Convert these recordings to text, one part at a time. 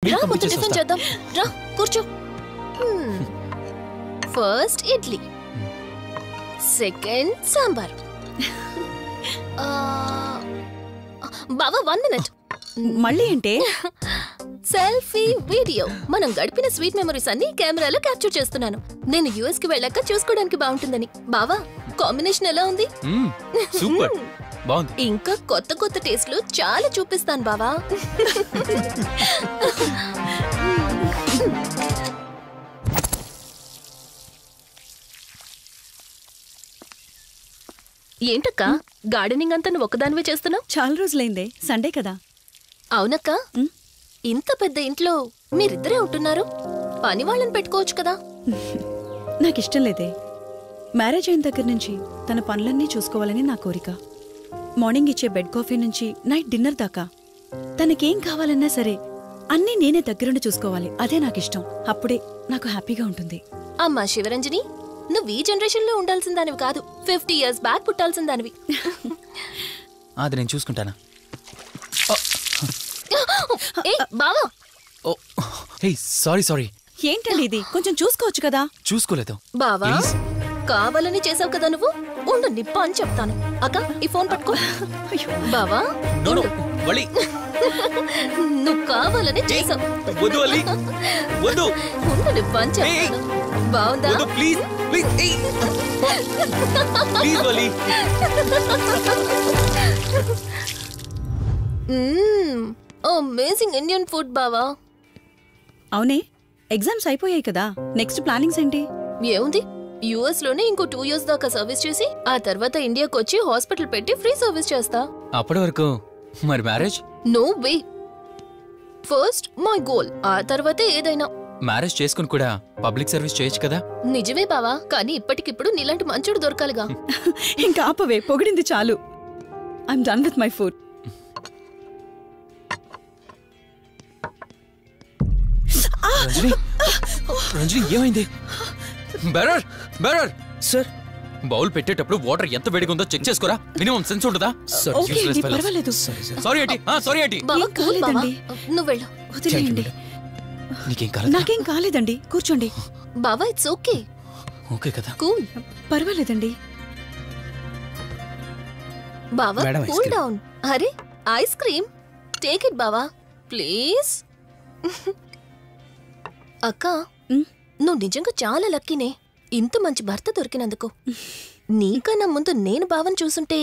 రా మొత్తం టిఫిన్ చేద్దాం. రా కూర్చో. First idli, second sambar. బావా 1 మినిట్. మళ్ళీ అంటే సెల్ఫీ వీడియో. మనం గడిపిన స్వీట్ మెమరీస్ అన్ని కెమెరాలో క్యాప్చర్ చేస్తున్నాను. నేను యుఎస్ కి వెళ్ళాక చూసుకోవడానికి బాగుంటుందని. బావా కాంబినేషన్ ఎలా ఉంది? సూపర్ బాగుంది. ఇంకా కొత్త కొత్త టేస్ట్లు చాలా చూపిస్తాను బావా. ఏంటక్క గార్డెనింగ్ అంతా నువ్వు ఒక్కదానివే చేస్తున్నావు? చాలా రోజులైందే, సండే కదా. అవునక్క, ఇంత పెద్ద ఇంట్లో మీరిద్దరే ఉంటున్నారు, పని వాళ్ళని పెట్టుకోవచ్చు కదా. నాకిష్టం లేదే. మ్యారేజ్ అయిన దగ్గర నుంచి తన పనులన్నీ చూసుకోవాలని నా కోరిక. మార్నింగ్ ఇచ్చే బెడ్ కాఫీ నుంచి నైట్ డిన్నర్ దాకా తనకేం కావాలన్నా సరే అన్నీ నేనే దగ్గరుండి చూసుకోవాలి. అదే నాకిష్టం. అప్పుడే నాకు హ్యాపీగా ఉంటుంది. అమ్మా శివరంజని, నువ్వు ఈ జనరేషన్ లో ఉండాల్సిన దానివి కాదు, 50 years బ్యాక్ పుట్టాల్సిన దానివి. అది నేను చూసుకుంటానా? బావా సారీ. ఏంటండి ఇది? కొంచెం చూసుకోవచ్చు కదా. చూసుకోలేదు బావా, కావాలని చేసావు కదా నువ్వు. ఉండు నిప్ప అని చెప్తాను. అక్క ఈ ఫోన్ పట్టుకో. బావా నువ్వు కావాలని చేసావు. ఉండు నిప్ప అని చెప్తాను. బావుందా? అమేజింగ్ ఇండియన్ ఫుడ్ బావా. అవునే, ఎగ్జామ్స్ అయిపోయాయి కదా. నెక్స్ట్ ప్లానింగ్స్ ఏంటి? ఏముంది, యుఎస్ లోనే ఇంకో 2 years దాకా సర్వీస్ చేసి ఆ తర్వాత ఇండియాకి వచ్చి హాస్పిటల్ పెట్టి ఫ్రీ సర్వీస్ చేస్తా. అప్పటి వరకు మరి marriage? No way. First my goal, ఆ తర్వాతే ఏదైనా. మ్యారేజ్ చేసుకుని కూడా పబ్లిక్ సర్వీస్ చేయొచ్చు కదా. నిజమే బావా, కానీ ఇప్పటికిప్పుడు నీలాంటి మంచోడు దొరకాలిగా. ఇంకా ఆపవే, పొగిడింది చాలు. I'm done with my food. Ranjani ఏమైంది? బెరర్ సార్, బౌల్ పెట్టేటప్పుడు వాటర్ ఎంత వేడిగా ఉందో చెక్ చేసుకోరా. మినిమం సెన్స్ ఉంటుందా? పర్వాలేదు. సారీ ఏంటి బావా కూల్ బావా, కాలేదండి. నువ్వు వెళ్ళు. వదిలేయండి. నాకేం కాలేదండి, కూర్చోండి. బావా ఇట్స్ ఓకే. ఓకే కదా, కూల్. పర్వాలేదండి. బావా కూల్ డౌన్. అరే ఐస్ క్రీమ్, టేక్ ఇట్ బావా ప్లీజ్. అక్క, నువ్వు నిజంగా చాలా లక్కీనే, ఇంత మంచి భర్త దొరికినందుకు. నీకన్నా ముందు నేను బావని చూసుంటే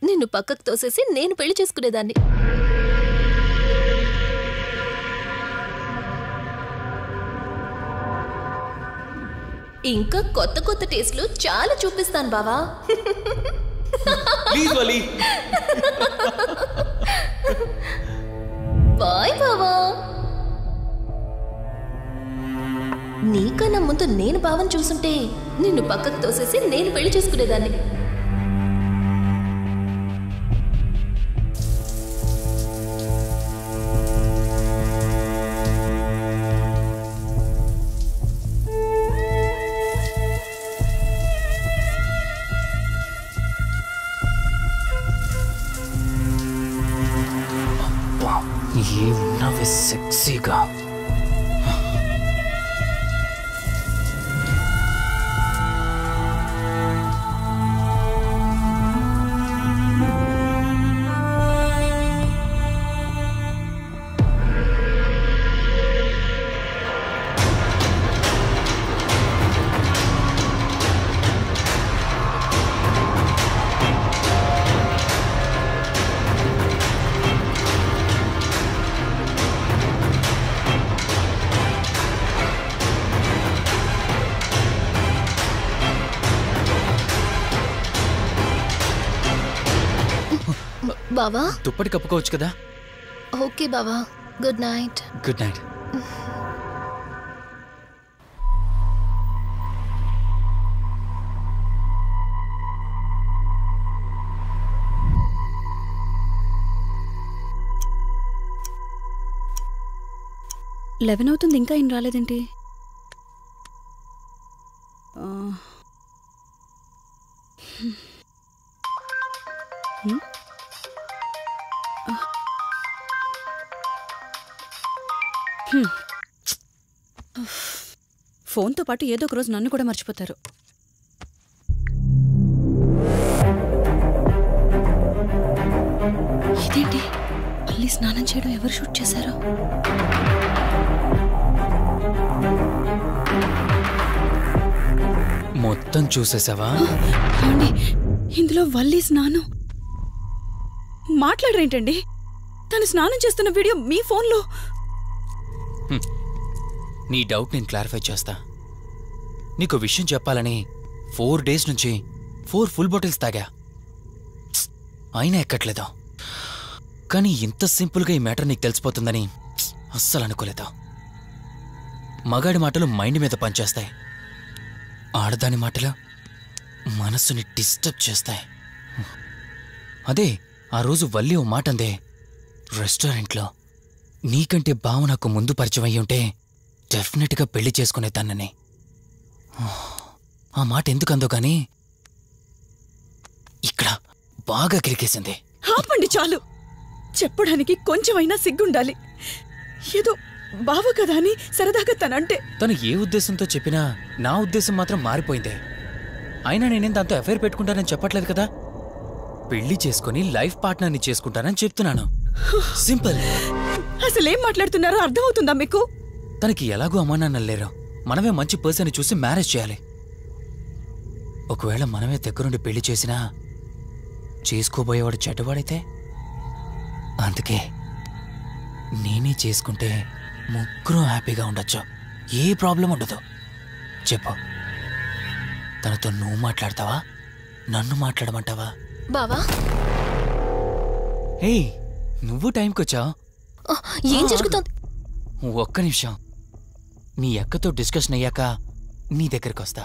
నిన్ను పక్కకు తోసేసి నేను పెళ్లి చేసుకునేదాన్ని. ఇంకా కొత్త కొత్త టేస్ట్లు చాలా చూపిస్తాను బావా. బాయ్ బావా. నీకన్నా ముందు నేను బావని చూసుంటే నిన్ను పక్కకు తోసేసి నేను పెళ్లి చేసుకునేదాన్ని. ఏమున్నావే సెక్సీగా. బావా దుప్పటి కప్పుకోవచ్చు కదా. ఓకే బావా, good night. Good night. Eleven అవుతుంది, ఇంకా ఏం రాలేదేంటి? ఫోన్తో పాటు ఏదో ఒక రోజు నన్ను కూడా మర్చిపోతారు. ఇదేంటి మళ్ళీ స్నానం చేయడం ఎవరు షూట్ చేశారో? మొత్తం చూసేసావా? ఏమండి, ఇందులో వల్లి స్నానం మాట్లాడరేంటండి? తను స్నానం చేస్తున్న వీడియో మీ ఫోన్లో. నీ డౌట్ నేను క్లారిఫై చేస్తా. నీకు విషయం చెప్పాలని 4 days నుంచి 4 full bottles తాగా, అయినా ఎక్కట్లేదు. కానీ ఇంత సింపుల్గా ఈ మ్యాటర్ నీకు తెలిసిపోతుందని అస్సలు అనుకోలేదు. మగాడి మాటలు మైండ్ మీద పనిచేస్తాయి, ఆడదాని మాటలు మనస్సుని డిస్టర్బ్ చేస్తాయి. అదే ఆ రోజు వల్లి ఓ మాట అందే రెస్టారెంట్లో, నీకంటే బావ నాకు ముందు పరిచయం అయ్యి ఉంటే డెఫినెట్గా పెళ్లి చేసుకునేదాన్నని. ఆ మాట ఎందుకందో కానీ ఇక్కడ బాగా కిరికేసింది. ఆపండి చాలు. చెప్పడానికి కొంచెమైనా సిగ్గుండాలి. ఏదో బావ కదా అని సరదాగా తనంటే. తను ఏ ఉద్దేశంతో చెప్పినా నా ఉద్దేశం మాత్రం మారిపోయిందే. అయినా నేనేం దాంతో అఫైర్ పెట్టుకుంటానని చెప్పట్లేదు కదా. పెళ్లి చేసుకుని లైఫ్ పార్ట్నర్ని చేసుకుంటానని చెప్తున్నాను. సింపుల్. అసలేం మాట్లాడుతున్నారో అర్థమవుతుందా మీకు? తనకి ఎలాగో అమ్మా నాన్న లేరు, మనమే మంచి పర్సన్ చూసి మ్యారేజ్ చేయాలి. ఒకవేళ మనమే దగ్గరుండి పెళ్లి చేసినా చేసుకోబోయేవాడు చెడ్డవాడైతే, అందుకే నేనే చేసుకుంటే ముగ్గురు హ్యాపీగా ఉండొచ్చు, ఏ ప్రాబ్లం ఉండదు. చెప్పు, తనతో నువ్వు మాట్లాడతావా, నన్ను మాట్లాడమంటావా? బావా, హే, నువ్వు టైంకొచ్చావు. ఏం జరుగుతోంది? ఒక్క నిమిషం, మీ అక్కతో డిస్కషన్ అయ్యాక నీ దగ్గరికి వస్తా.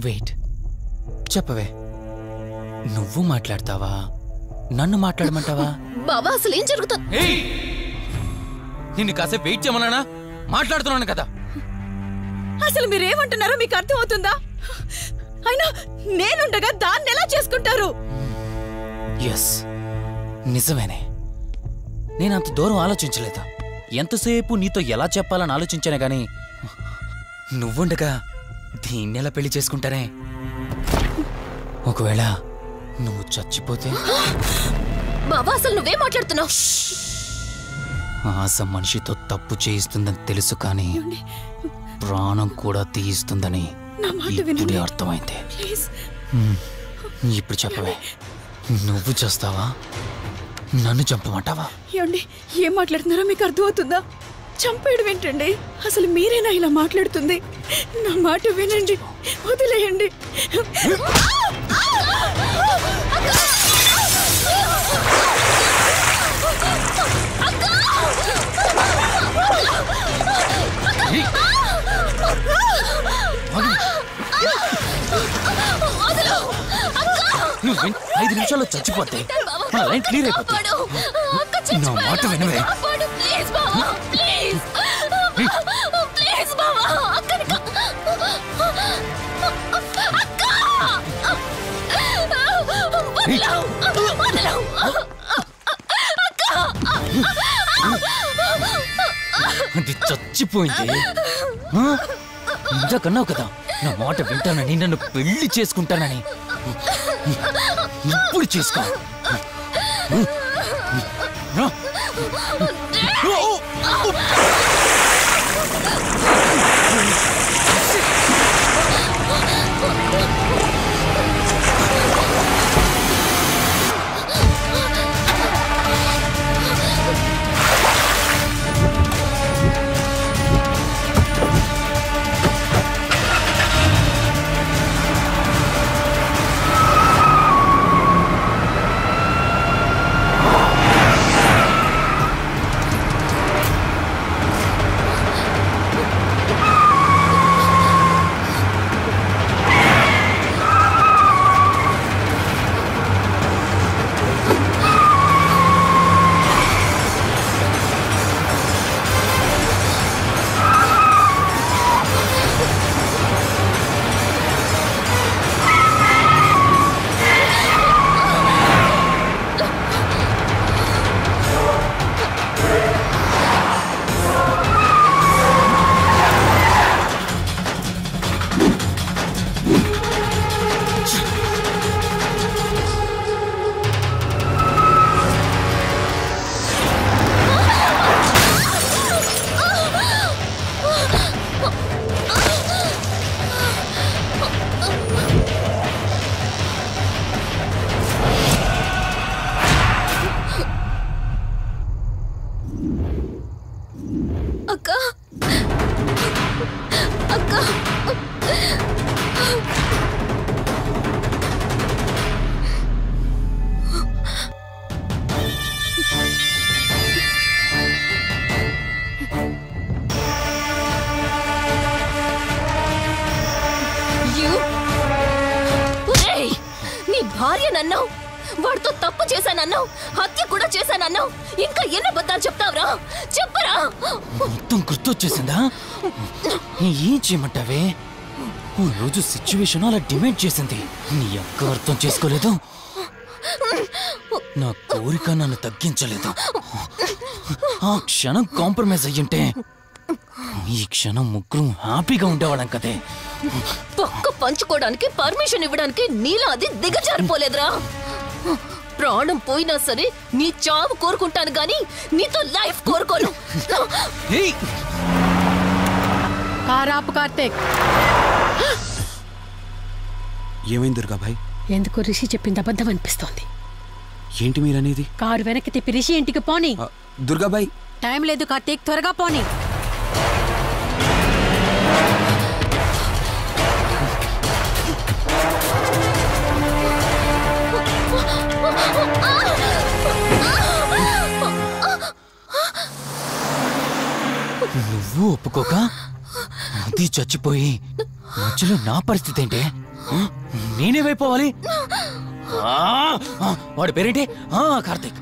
వెయిట్, చెప్పవే, నువ్వు మాట్లాడతావా, నన్ను మాట్లాడమంటావా? బావా, అసలు ఏం జరుగుతోంది? నిన్ను కాసేపు వెయిట్ చేయమన్నానా? మాట్లాడుతున్నాను కదా. అసలు మీరేమంటున్నారో మీకు అర్థమవుతుందా? అయినా నేనుండగా దాన్ని ఎలా చేసుకుంటారు? ఎస్, నిజమేనే. నేనంత దూరం ఆలోచించలేదు. ఎంతసేపు నీతో ఎలా చెప్పాలని ఆలోచించానే గాని, నువ్వుండగా దీన్నెలా పెళ్లి చేసుకుంటానే? ఒకవేళ నువ్వు చచ్చిపోతే? బావా, అసలు నువ్వేం మాట్లాడుతున్నావు? ఆశ మనిషితో తప్పు చేయిస్తుందని తెలుసు, కానీ ప్రాణం కూడా తీయిస్తుందని ఇప్పుడే అర్థమైంది. ఇప్పుడు చెప్పవే, నువ్వు చేస్తావా, నన్ను చంపమంటావా? ఏమండి, ఏం మాట్లాడుతున్నారో మీకు అర్థమవుతుందా? చంపేయడం ఏంటండి? అసలు మీరేనా ఇలా మాట్లాడుతుంది? నా మాట వినండి, వదిలేయండి. నువ్వు 5 నిమిషాల్లో చచ్చిపోతే నా లైన్ క్లియర్ అయిపోతుంది. నా మాట వినవే. అది చచ్చిపోయింది. ఇంతకన్నావు కదా నా మాట వింటానని, నన్ను పెళ్లి చేసుకుంటానని. ఇప్పుడు చేసుకో. అక్క అక్క నీ భార్య నన్నావు, వాడితో తప్పు చేశానన్నావు, హత్య కూడా చేశానన్నావు. ఇంకా ఎన్ని అబద్ధాలు చెప్తావురా? చెప్పరా? మొత్తం గుర్తొచ్చేసిందా? ఏం చేయమంటావే? ఓ రోజు సిచ్యువేషన్ అలా డిమాండ్ చేసింది. నీ అక్క అర్థం చేసుకోలేదు, నా కోరిక నన్ను తగ్గించలేదు. ఆ క్షణం కాంప్రమైజ్ అయ్యుంటే ఈ క్షణం ముగ్గురు హ్యాపీగా ఉండేవాళ్ళం కదే. పక్క పంచుకోవడానికి పర్మిషన్ ఇవ్వడానికి నీలా అది దిగజారిపోలేదురా. ప్రాణం పోయినా సరే నీ చావు కోరుకుంటాను గాని నీతో లైఫ్ కోరుకోను. కారాపు కార్తీక్. ఏమైంది దుర్గాభాయ్? ఎందుకు రిషి చెప్పింది అబద్ధం అనిపిస్తోంది. ఏంటి మీరనేది? కారు వెనక్కి తిప్పి రిషి ఇంటికి పోని. దుర్గాభాయ్ టైం లేదు కార్తీక్, త్వరగా పోని. నువ్వు ఒప్పుకోక అది చచ్చిపోయి మధ్యలో నా పరిస్థితి ఏంటి? నేనేమైపోవాలి? వాడి పేరేంటి? కార్తీక్.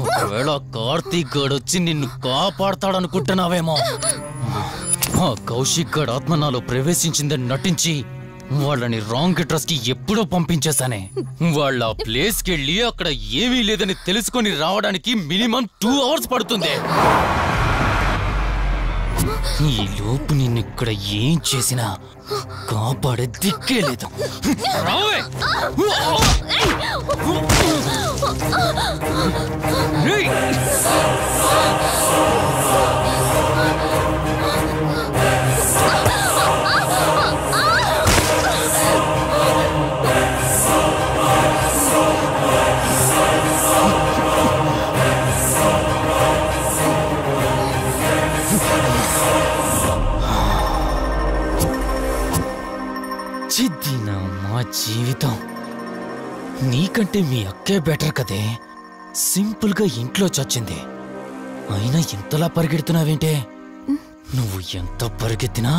ఒకవేళ కార్తీక్ గడు వచ్చి నిన్ను కాపాడతాడనుకుంటున్నావేమో. కౌశిక్ గడ్ ఆత్మ నాలో ప్రవేశించిందని నటించి వాళ్ళని రాంగ్ అడ్రస్ కి ఎప్పుడో పంపించేశానే. వాళ్ళ ప్లేస్ కి వెళ్ళి అక్కడ ఏమీ లేదని తెలుసుకొని రావడానికి మినిమం 2 hours పడుతుంది. ఈ లోపు నిన్నిక్కడ ఏం చేసినా కాపాడే దిక్కే లేదు. మా జీవితం నీకంటే మీ అక్కే బెటర్ కదే. సింపుల్ గా ఇంట్లో చచ్చింది, అయినా ఇంతలా పరిగెడుతున్నావేంటే? నువ్వు ఎంత పరిగెత్తినా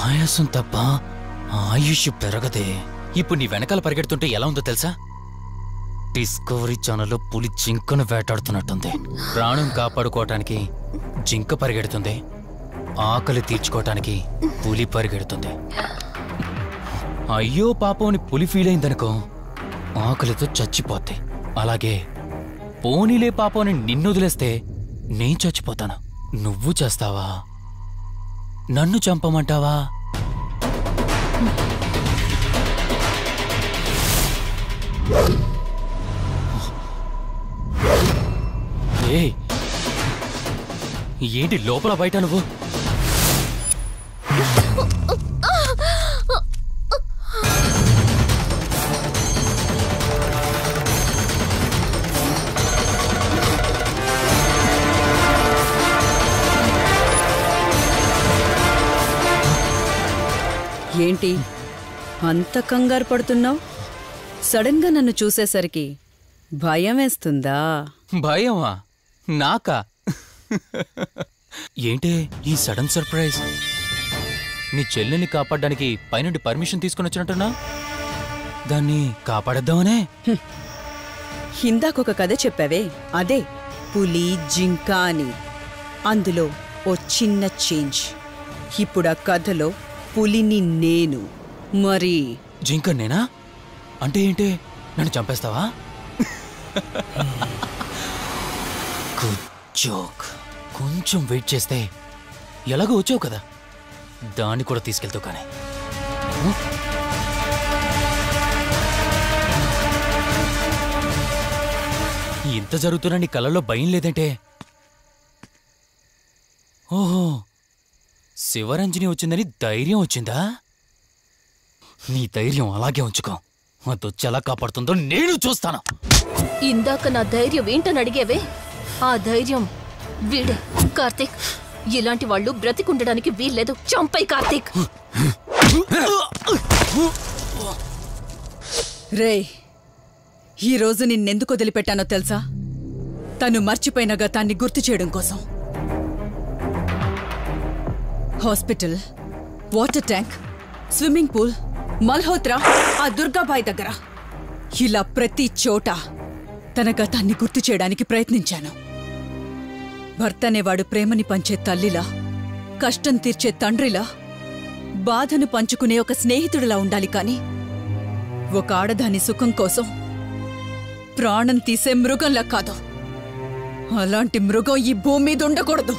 ఆయాసం తప్ప ఆయుష్ పెరగదే. ఇప్పుడు నీ వెనకాల పరిగెడుతుంటే ఎలా ఉందో తెలుసా? డిస్కవరీ ఛానల్లో పులి జింకను వేటాడుతున్నట్టుంది. ప్రాణం కాపాడుకోవటానికి జింక పరిగెడుతుంది, ఆకలి తీర్చుకోవటానికి పులి పరిగెడుతుంది. అయ్యో పాపని పులి ఫీల్ అయిందనుకో, ఆకలితో చచ్చిపోద్ది. అలాగే పోనీలే పాపని నిన్ను వదిలేస్తే నేను చచ్చిపోతాను. నువ్వు చేస్తావా? నన్ను చంపమంటావా? ఏంటి లోపల బయట నువ్వు? ఏంటి అంత కంగారు పడుతున్నావు? సడన్ గా నన్ను చూసేసరికి భయం వేస్తుందా? భయమా? నాకా? ఏంటి ఈ సడన్ సర్ప్రైజ్? నీ చెల్లెల్ని కాపాడడానికి పైనుండి పర్మిషన్ తీసుకుని వచ్చినట్టున్నా? దాన్ని కాపాడేద్దామనే? ఇందాకొక కథ చెప్పావే, అదే పులి జింక అని. అందులో ఓ చిన్న చేంజ్. ఇప్పుడు ఆ కథలో పులిని నేను. మరి జింక నేనా? అంటే ఏంటి? నన్ను చంపేస్తావా? Good joke. కొంచెం వెయిట్ చేస్తే ఎలాగో వచ్చావు కదా, దాన్ని కూడా తీసుకెళ్తావు. కానీ ఇంత జరుగుతున్నా నీ కళ్ళల్లో భయం లేదంటే? ఓహో, శివరంజని వచ్చిందని ధైర్యం వచ్చిందా? నీ ధైర్యం అలాగే ఉంచుకో. అదొచ్చి ఎలా కాపాడుతుందో నేను చూస్తాను. ఇందాక నా ధైర్యం ఏంటని అడిగేవే, ఆ ధైర్యం వీడే. కార్తీక్, ఇలాంటి వాళ్ళు బ్రతికుండడానికి వీల్లేదు. చంపై కార్తీక్. రేయ్, ఈరోజు నిన్నెందుకు వదిలిపెట్టానో తెలుసా? తను మర్చిపోయిన గతాన్ని గుర్తు చేయడం కోసం. Hospital, water tank, swimming pool, Malhotra, ఆ దుర్గాబాయ్ దగ్గర, ఇలా ప్రతి చోట తన గతాన్ని గుర్తు చేయడానికి ప్రయత్నించాను. భర్తనేవాడు ప్రేమని పంచే తల్లిలా, కష్టం తీర్చే తండ్రిలా, బాధను పంచుకునే ఒక స్నేహితుడిలా ఉండాలి. కాని ఒక ఆడదాని సుఖం కోసం ప్రాణం తీసే మృగంలా కాదు. అలాంటి మృగం ఈ భూమి మీద ఉండకూడదు.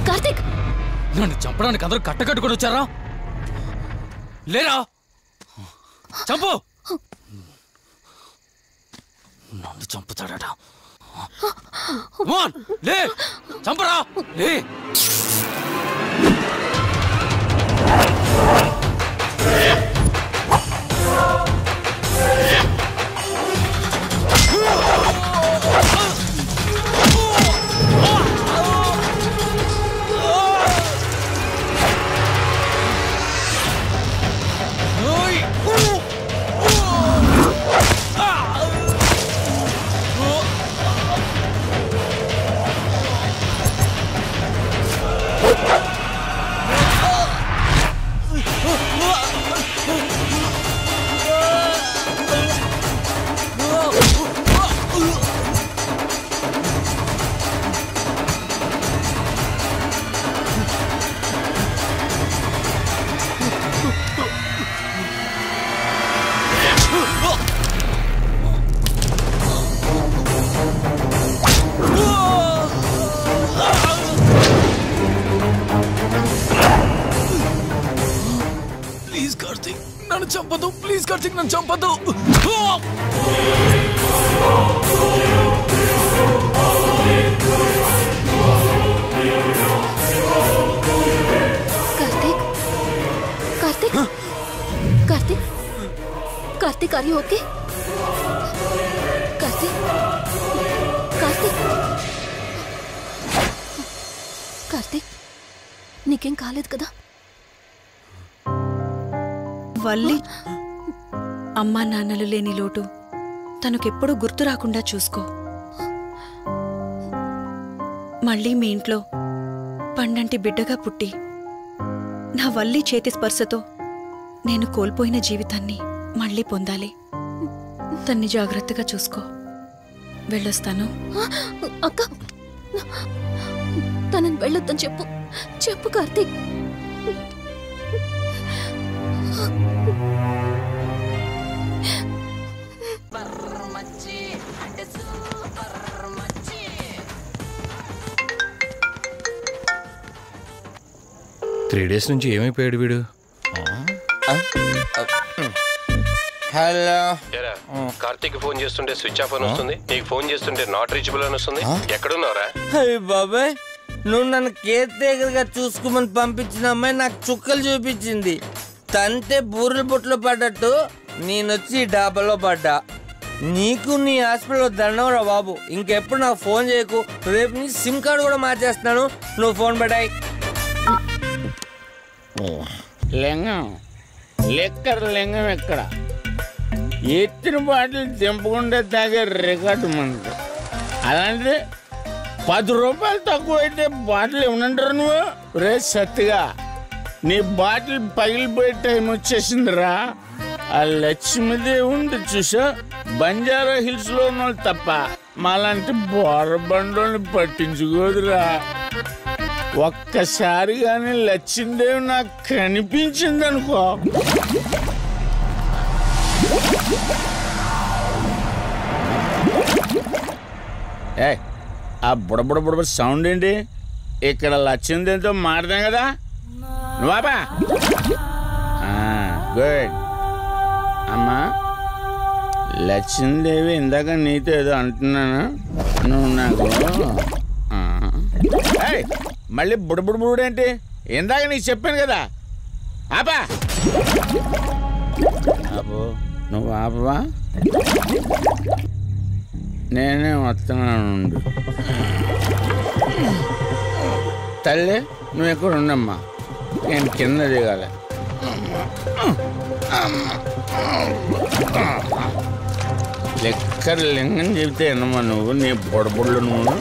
కార్తీక్, నన్ను చంపడానికి అందరూ కట్టకట్టుకొని వచ్చారా? లేరా? చంపు! నన్ను చంపుతాడట. లే, చంపరా, లే. ప్లీజ్ కార్తీక్, నన్ను చంపదు. ప్లీజ్ కార్తీక్, నన్ను చంపదు. Karthik, Karthik, Karthik, Karthik, are you okay? Karthik, Karthik, Karthik, నీకేం కాలేదు కదా? వల్లి, అమ్మా నాన్నలు లేని లోటు తనకెప్పుడూ గుర్తు రాకుండా చూసుకో. మళ్ళీ మీ ఇంట్లో పండంటి బిడ్డగా పుట్టి నా వల్లి చేతి స్పర్శతో నేను కోల్పోయిన జీవితాన్ని మళ్ళీ పొందాలి. తన్ని జాగ్రత్తగా చూసుకో. వెళ్ళొస్తాను. అక్క, తనని వెళ్ళొద్దని చెప్పు. చెప్పు కార్తీక్. త్రీ డేస్ నుంచి ఏమైపోయాడు వీడు? హలో, కార్తీక్ ఫోన్ చేస్తుంటే స్విచ్ ఆఫ్ అని వస్తుంది, నీకు ఫోన్ చేస్తుంటే నాట్ రీచబుల్ అని వస్తుంది. ఎక్కడున్నారా? బాబాయ్, నువ్వు నన్ను కేర్ టేకర్గా చూసుకోమని పంపించిన అమ్మాయి నాకు చుక్కలు చూపించింది. తంతే బూరెల బుట్టలో పడ్డట్టు నేనొచ్చి డాబాలో పడ్డా. నీకు నీ హాస్పిటల్లో దండవరా బాబు. ఇంకెప్పుడు నాకు ఫోన్ చేయకు. రేపు నీ సిమ్ కార్డు కూడా మార్చేస్తున్నాను. నువ్వు ఫోన్ పడాయి. లింగం లెక్కర లింగం ఎక్కడ? ఎత్తిన బాటిల్ దింపకుండా తాగే రికార్డు మనకు. అలాంటిది 10 రూపాయలు తక్కువ అయితే బాటిల్ ఏమనంటారు నువ్వు? రే సత్తిగా, నీ బాటిల్ పగిలిపోయే టైం వచ్చేసిందిరా. ఆ లక్ష్మీదేవి ఉంది చూసా, బంజారా హిల్స్ లో ఉన్న తప్ప మాలాంటి బోరబండోని పట్టించుకోదురా. ఒక్కసారి కానీ లక్ష్మీదేవి నాకు కనిపించింది అనుకో, ఏ ఆ బుడబుడ సౌండ్ ఏంటి? ఇక్కడ లక్ష్మీదేవితో మాడదాం కదా నువ్వా? గుడ్. అమ్మా, లక్ష్మీదేవి ఇందాక నీతో ఏదో అంటున్నానా నువ్వు నాకు మళ్ళీ బుడబుడు ఏంటి ఇందాక నీకు చెప్పాను కదా ఆపా ఆపో నువ్వు ఆపవా నేనే వస్తున్నాను తల్లి నువ్వు ఎక్కడ ఉండమ్మా నేను కింద దిగాలి లెక్కర్ లింగం చెబితే ఎన్నమ్మా నువ్వు నీ బొడబుళ్ళు నువ్వు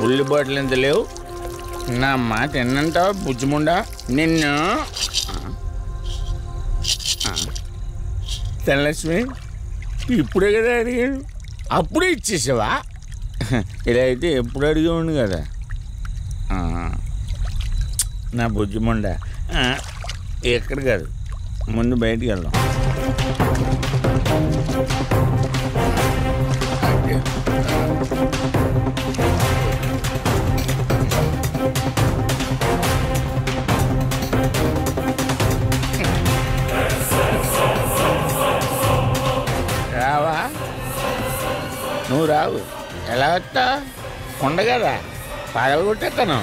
ఉల్లి బాటిల్ ఎంత లేవు నా మాట ఎన్నంటావా బుజ్జిముండా నిన్ను ధనలక్ష్మి ఇప్పుడే కదా అడిగాడు అప్పుడే ఇచ్చేసావా ఇలా అయితే ఎప్పుడు అడిగేవాడు కదా నా బుజ్జిముండా ఎక్కడ కాదు ముందు బయటికి వెళ్దాం రావా నువ్వు రావు ఎలా వస్తా కొండ కదా పగలగొట్టేస్తాను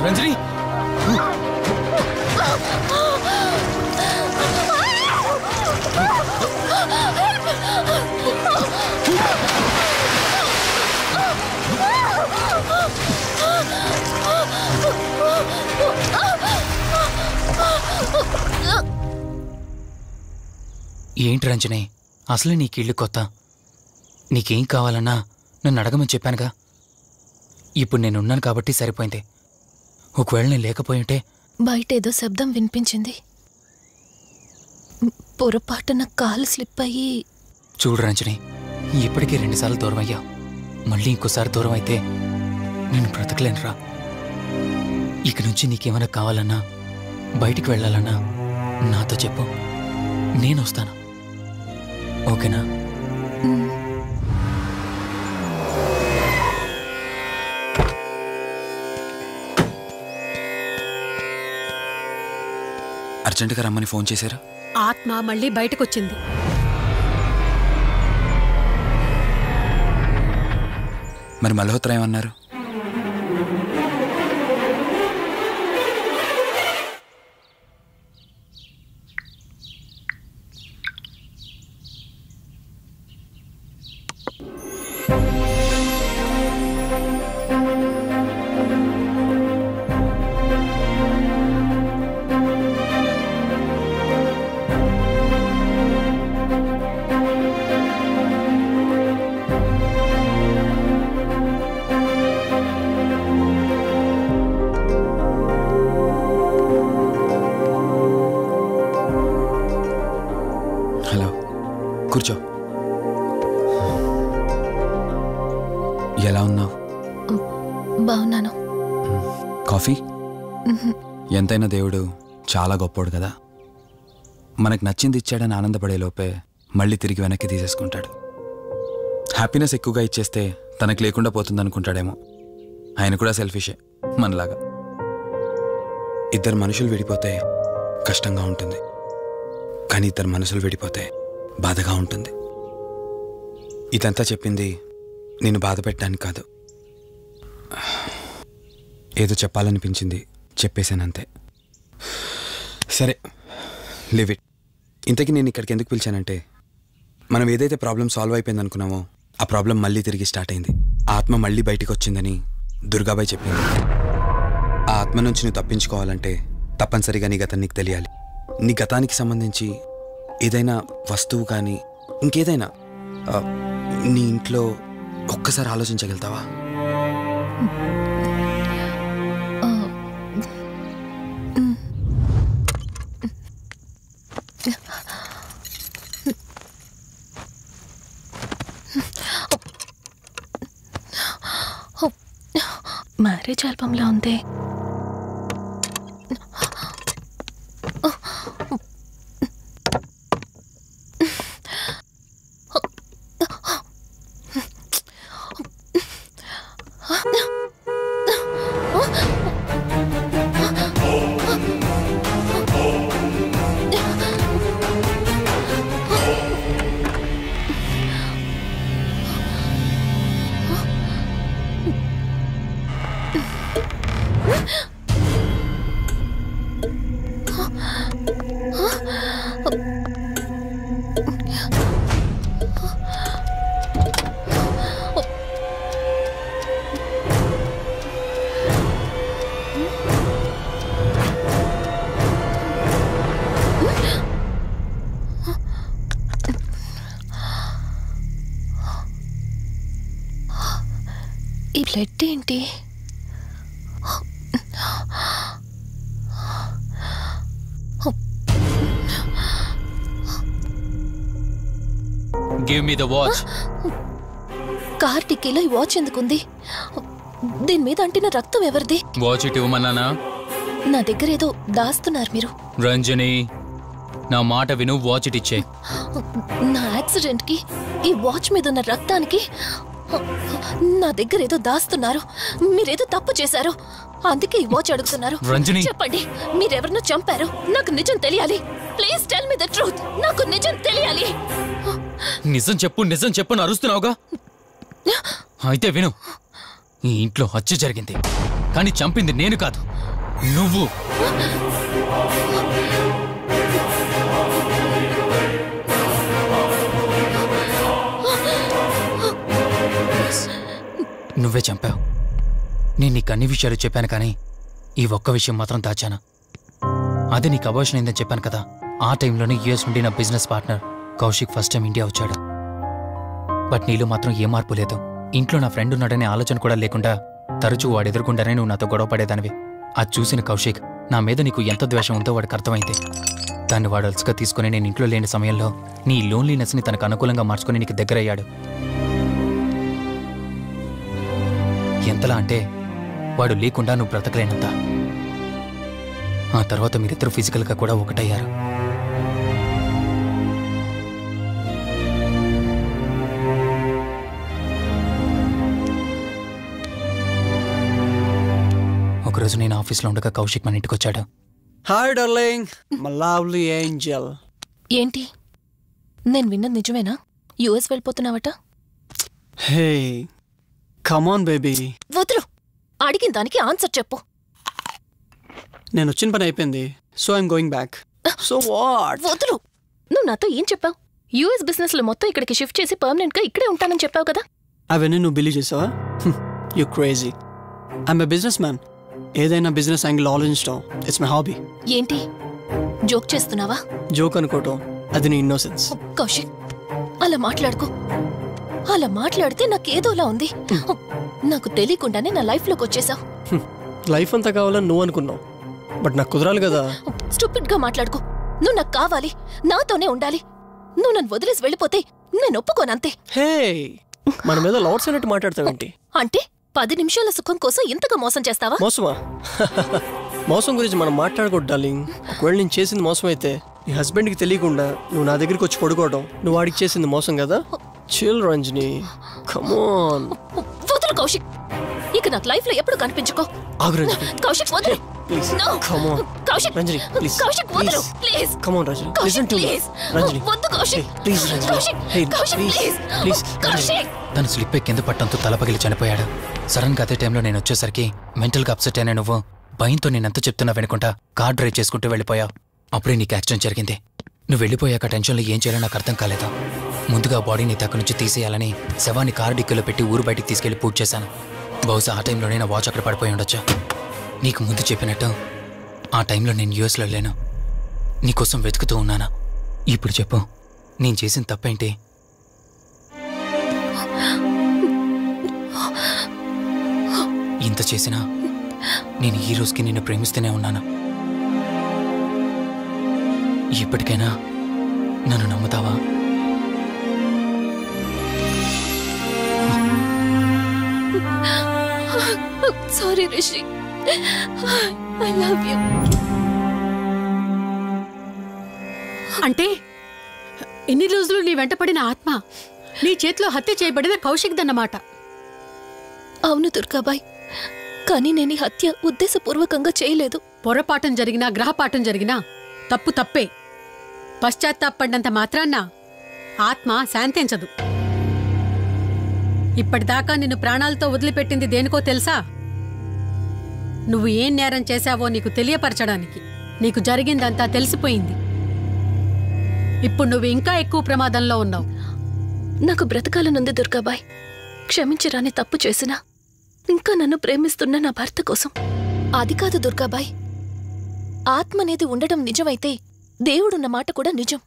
రంజని ఏంటి రంజని అసలే నీకు ఇల్లు కొత్త నీకేం కావాలన్నా నన్ను అడగమని చెప్పానుగా ఇప్పుడు నేనున్నాను కాబట్టి సరిపోయింది ఒకవేళ నేను లేకపోయింటే బయట ఏదో శబ్దం వినిపించింది పొరపాటున కాలు స్లిప్ అయ్యి చూడు రంజని ఇప్పటికే 2 సార్లు దూరం అయ్యావు మళ్ళీ ఇంకోసారి దూరం అయితే నేను బ్రతకలేనురా ఇక నుంచి నీకేమైనా కావాలన్నా బయటికి వెళ్ళాలన్నా నాతో చెప్పు నేను వస్తాను ఓకేనా అర్జెంటుగా రమ్మని ఫోన్ చేశారా? ఆత్మ మళ్ళీ బయటకొచ్చింది. మరి మల్హోత్రా ఏమన్నారు? హలో, కూర్చో. ఎలా ఉన్నావు? బాగున్నాను. కాఫీ? ఎంతైనా దేవుడు చాలా గొప్పోడు కదా. మనకు నచ్చింది ఇచ్చాడని ఆనందపడే లోపే మళ్ళీ తిరిగి వెనక్కి తీసేసుకుంటాడు. హ్యాపీనెస్ ఎక్కువగా ఇచ్చేస్తే తనకు లేకుండా పోతుందనుకుంటాడేమో. ఆయన కూడా సెల్ఫిషే మనలాగా. ఇద్దరు మనుషులు విడిపోతే కష్టంగా ఉంటుంది, కానీ ఇద్దరు మనసులు విడిపోతే బాధగా ఉంటుంది. ఇదంతా చెప్పింది నేను బాధ పెట్టడానికి కాదు, ఏదో చెప్పాలనిపించింది చెప్పేశానంతే. సరే, లివ్ ఇట్. ఇంతకీ నేను ఇక్కడికి ఎందుకు పిలిచానంటే, మనం ఏదైతే ప్రాబ్లం సాల్వ్ అయిపోయింది అనుకున్నామో ఆ ప్రాబ్లం మళ్ళీ తిరిగి స్టార్ట్ అయింది. ఆ ఆత్మ మళ్ళీ బయటికి వచ్చిందని దుర్గాబాయ్ చెప్పింది. ఆ ఆత్మ నుంచి నువ్వు తప్పించుకోవాలంటే తప్పనిసరిగా నీ గతం నీకు తెలియాలి. నీ గతానికి సంబంధించి ఏదైనా వస్తువు కానీ ఇంకేదైనా నీ ఇంట్లో ఒక్కసారి ఆలోచించగలుగుతావా? మ్యారేజ్ ఆల్బంలా ఉంది. ఈ బ్లడ్ ఏంటి? Give me the watch. Car టిక్కీలో ఈ వాచ్ ఎందుకుంది? దీని మీద అంటిన రక్తం ఎవరిది? వాచ్ ఇటు ఇవ్వమన్నానా? నా దగ్గర ఏదో దాస్తున్నారు మీరు. రంజని, నా మాట విను, వాచ్ ఇటు ఇచ్చే. నా యాక్సిడెంట్ కి ఈ వాచ్ మీద ఉన్న రక్తానికి నా దగ్గర ఏదో దాస్తున్నారు. మీరేదో తప్పు చేశారు, అందుకే ఈ వాచ్ అడుగుతున్నారు. రంజని, చెప్పండి, మీరెవరినో చంపారు. నాకు నిజం తెలియాలి. Please tell me the truth. నాకు నిజం తెలియాలి. నిజం చెప్పు, నిజం చెప్పు అని అరుస్తున్నావుగా. అయితే విను, ఈ ఇంట్లో హత్య జరిగింది, కానీ చంపింది నేను కాదు, నువ్వు. నువ్వే చంపావు. నేను నీకు అన్ని విషయాలు చెప్పాను, కానీ ఈ ఒక్క విషయం మాత్రం దాచాను. అది నీకు అబార్షన్ అయిందని చెప్పాను కదా. ఆ టైంలోనే యూఎస్ నుండి నా business partner Kaushik first time India వచ్చాడు. బట్ నీలో మాత్రం ఏ మార్పు లేదు. ఇంట్లో నా ఫ్రెండ్ ఉన్నాడనే ఆలోచన కూడా లేకుండా తరచూ వాడు ఎదుర్కొంటానే నువ్వు నాతో గొడవ పడేదానివి. అది చూసిన కౌశిక్ నా మీద నీకు ఎంత ద్వేషం ఉందో వాడికి అర్థమైంది. దాన్ని వాడు అలసిగా తీసుకుని నేను ఇంట్లో లేని సమయంలో నీ లోన్లీనెస్ని తనకు అనుకూలంగా మార్చుకుని నీకు దగ్గరయ్యాడు. ఎంతలా అంటే వాడు లేకుండా నువ్వు బ్రతకలేనంత. ఆ తర్వాత మీరిద్దరూ ఫిజికల్గా కూడా ఒకటయ్యారు. ఒకరోజు నేను ఆఫీస్లో ఉండగా కౌశిక్ మన ఇంటికి వచ్చాడు. Hi darling, my lovely angel. ఏంటి, నేను విన్నది నిజమేనా? యుఎస్ వెళ్ళిపోతున్నావట? Hey come on baby. వదులు, అడిగిన దానికి ఆన్సర్ చెప్పు. నేను వచ్చిన పని అయిపోయింది, so I'm going back. So what? వదులు. నువ్వు నాతో ఏం చెప్పావు? యుఎస్ బిజినెస్ లో మొత్తం ఇక్కడికి షిఫ్ట్ చేసి పర్మనెంట్ గా ఇక్కడే ఉంటానని చెప్పావు కదా. అవన్నీ నువ్వు బిలీవ్ చేసావా? You crazy. I'm a business man. ఏదైనా బిజినెస్ యాంగిల్ ఆలోచించడం ఇట్స్ మై హాబీ. ఏంటి, జోక్ చేస్తున్నావా? జోక్ అనుకోవటం అది నీ ఇన్నోసెన్స్. కౌశిక్, అలా మాట్లాడుకో. అలా మాట్లాడితే నాకేదోలా ఉంది. నాకు తెలియకుండానే నా లైఫ్ లోకి వచ్చేసావు. లైఫ్ అంతా కావాలని నువ్వు అనుకున్నావు, బట్ నాకు కుదరాలి కదా. స్టూపిడ్ గా మాట్లాడుకో. నువ్వు నాకు కావాలి, నాతోనే ఉండాలి. నువ్వు నన్ను వదిలేసి వెళ్ళిపోతే నేను ఒప్పుకోనంతే. హే, మన మీద లవర్స్ అన్నట్టు మాట్లాడతావేంటి? అంటే 10 నిమిషాల సుఖం కోసం ఇంతగా మోసం చేస్తావా? మోసమా? మోసం గురించి మనం మాట్లాడకూడదు డార్లింగ్. ఒకవేళ నేను చేసింది మోసం అయితే నీ హస్బెండ్కి తెలియకుండా నువ్వు నా దగ్గరికి వచ్చి పడుకోవడం నువ్వు వాడికి చేసింది మోసం కదా. Chill Ranjani, come on. వదులు కౌశిక్, ఇక నాకు లైఫ్ లో ఎప్పుడు కనిపించుకో. ఆగు రంజని. కౌశిక్ వదులు. Please No. Come on. Kaushik, Ranjani please. Kaushik వదులు please. Come on Ranjani, Kaushik listen to me. Please. Ranjani వద్దు Kaushik. Please Ranjani. Kaushik, hey Kaushik please. Please Kaushik. తను స్లిప్ అయి కింద పట్టడంతో తల పగిలి చనిపోయాడు. సడన్ గా అదే టైంలో నేను వచ్చేసరికి మెంటల్ గా అప్సెట్ అయినా నువ్వు భయంతో నేనెంత చెప్తున్నా వెనుకుంటా కార్ డ్రైవ్ చేసుకుంటూ వెళ్ళిపోయావు. అప్పుడే నీకు యాక్సిడెంట్ జరిగింది. నువ్వు వెళ్ళిపోయాక టెన్షన్లో ఏం చేయాలో నాకు అర్థం కాలేదు. ముందుగా బాడీని అక్కడి నుంచి తీసేయాలని శవాన్ని కారు డిక్కీలో పెట్టి ఊరు బయటికి తీసుకెళ్లి పూజ చేశాను. బహుశా ఆ టైంలోనే నా వాచ్ అక్కడ పడిపోయి ఉండొచ్చు. నీకు ముందు చెప్పినట్టు ఆ టైంలో నేను యూఎస్లో లేను. నీకోసం వెతుకుతూ ఉన్నాను. ఇప్పుడు చెప్పు, నేను చేసిన తప్పేంటి? ఇంత చేసినా నేను ఈ రోజుకి నిన్ను ప్రేమిస్తూనే ఉన్నాను. ఇప్పటికైనా నన్ను నమ్ముతావా? Sorry Rishi, I love you. అంటే ఇన్ని రోజులు నీ వెంటపడిన ఆత్మ నీ చేతిలో హత్య చేయబడిన కౌశిక్ దన్నమాట. అవును దుర్గాబాయ్, కానీ నేను ఈ హత్య ఉద్దేశపూర్వకంగా చేయలేదు. పొరపాఠం జరిగినా గ్రహపాఠం జరిగినా తప్పు తప్పే. పశ్చాత్తాపడినంత మాత్రాన్న ఆత్మ శాంతించదు. ఇప్పటిదాకా నిన్ను ప్రాణాలతో వదిలిపెట్టింది దేనికో తెలుసా? నువ్వు ఏం నేరం చేశావో నీకు తెలియపరచడానికి. నీకు జరిగిందంతా తెలిసిపోయింది. ఇప్పుడు నువ్వు ఇంకా ఎక్కువ ప్రమాదంలో ఉన్నావు. నాకు బ్రతకాలనుంది దుర్గాబాయ్. క్షమించరాని తప్పు చేసినా ఇంకా నన్ను ప్రేమిస్తున్న నా భర్త కోసం. అది కాదు దుర్గాబాయ్, ఆత్మ అనేది ఉండడం నిజమైతే దేవుడున్న మాట కూడా నిజం.